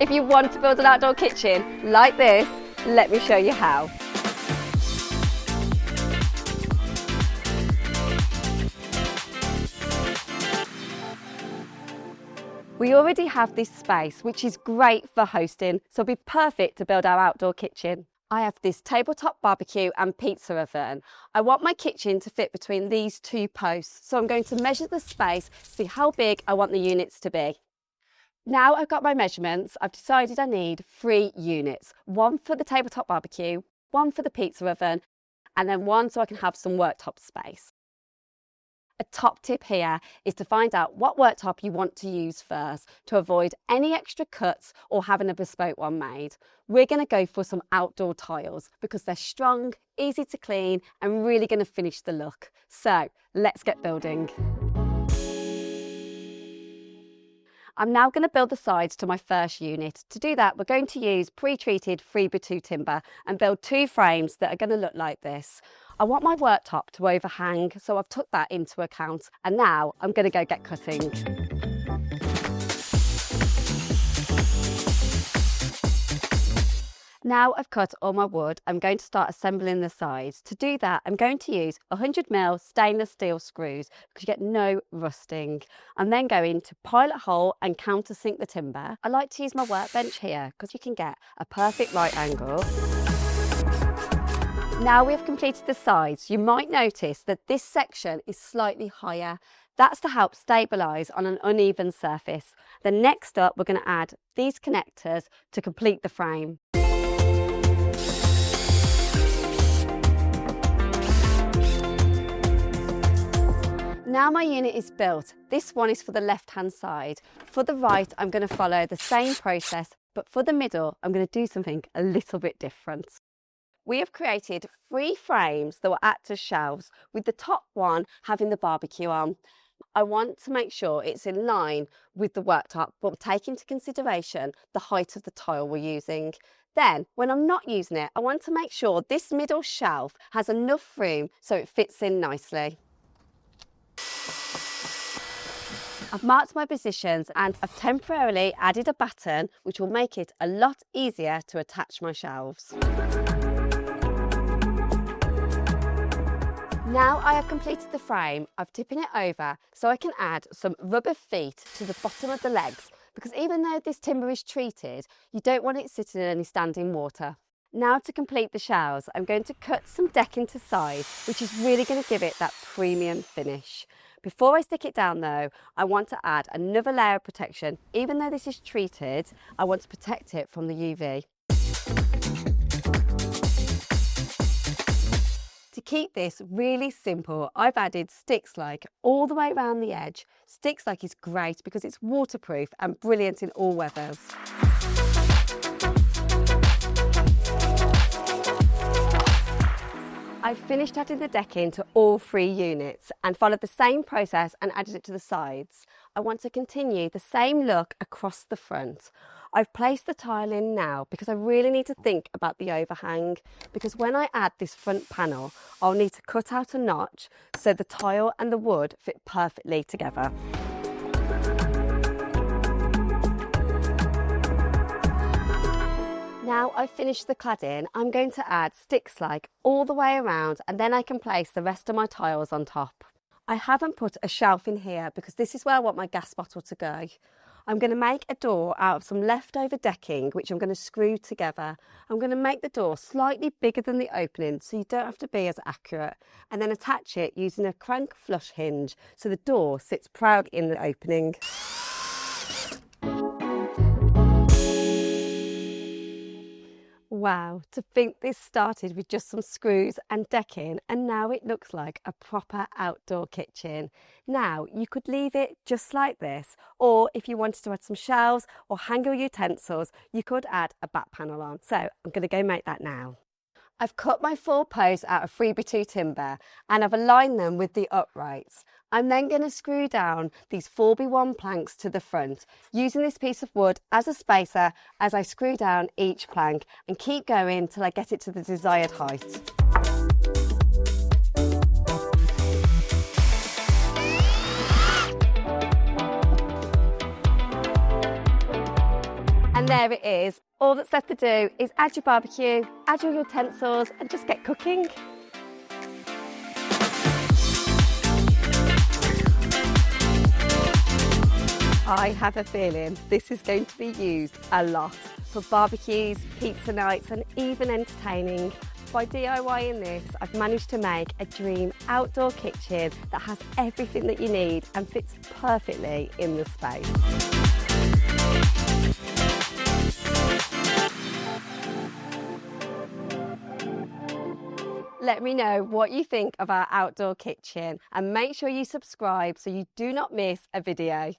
If you want to build an outdoor kitchen like this, let me show you how. We already have this space, which is great for hosting, so it'll be perfect to build our outdoor kitchen. I have this tabletop barbecue and pizza oven. I want my kitchen to fit between these two posts, so I'm going to measure the space, see how big I want the units to be. Now I've got my measurements, I've decided I need 3 units. One for the tabletop barbecue, one for the pizza oven, and then one so I can have some worktop space. A top tip here is to find out what worktop you want to use first to avoid any extra cuts or having a bespoke one made. We're going to go for some outdoor tiles because they're strong, easy to clean and really going to finish the look. So let's get building. I'm now going to build the sides to my first unit. To do that, we're going to use pre-treated 3x2 timber and build 2 frames that are going to look like this. I want my worktop to overhang, so I've took that into account. And now I'm going to go get cutting. Now I've cut all my wood, I'm going to start assembling the sides. To do that, I'm going to use 100mm stainless steel screws because you get no rusting. I'm then going to pilot hole and countersink the timber. I like to use my workbench here because you can get a perfect right angle. Now we have completed the sides, you might notice that this section is slightly higher. That's to help stabilise on an uneven surface. Then next up, we're going to add these connectors to complete the frame. Now my unit is built. This one is for the left-hand side. For the right, I'm going to follow the same process, but for the middle, I'm going to do something a little bit different. We have created 3 frames that will act as shelves, with the top one having the barbecue on. I want to make sure it's in line with the worktop, but take into consideration the height of the tile we're using. Then, when I'm not using it, I want to make sure this middle shelf has enough room so it fits in nicely. I've marked my positions and I've temporarily added a batten which will make it a lot easier to attach my shelves. Now I have completed the frame, I've tipping it over so I can add some rubber feet to the bottom of the legs because even though this timber is treated, you don't want it sitting in any standing water. Now to complete the shelves, I'm going to cut some decking to size, which is really going to give it that premium finish. Before I stick it down though, I want to add another layer of protection. Even though this is treated, I want to protect it from the UV. To keep this really simple, I've added Stick Slike all the way around the edge. Stick Slike is great because it's waterproof and brilliant in all weathers. I've finished adding the decking to all 3 units and followed the same process and added it to the sides. I want to continue the same look across the front. I've placed the tile in now because I really need to think about the overhang, because when I add this front panel, I'll need to cut out a notch so the tile and the wood fit perfectly together. Now I've finished the cladding, I'm going to add Stick Slike all the way around and then I can place the rest of my tiles on top. I haven't put a shelf in here because this is where I want my gas bottle to go. I'm going to make a door out of some leftover decking which I'm going to screw together. I'm going to make the door slightly bigger than the opening so you don't have to be as accurate, and then attach it using a crank flush hinge so the door sits proud in the opening. Wow, to think this started with just some screws and decking and now it looks like a proper outdoor kitchen. Now you could leave it just like this, or if you wanted to add some shelves or hang your utensils, you could add a back panel on. So I'm going to go make that now. I've cut my 4 posts out of 3x2 timber and I've aligned them with the uprights. I'm then going to screw down these 4x1 planks to the front, using this piece of wood as a spacer as I screw down each plank, and keep going till I get it to the desired height. And there it is. All that's left to do is add your barbecue, add your utensils and just get cooking. I have a feeling this is going to be used a lot for barbecues, pizza nights and even entertaining. By DIYing this, I've managed to make a dream outdoor kitchen that has everything that you need and fits perfectly in the space. Let me know what you think of our outdoor kitchen and make sure you subscribe so you do not miss a video.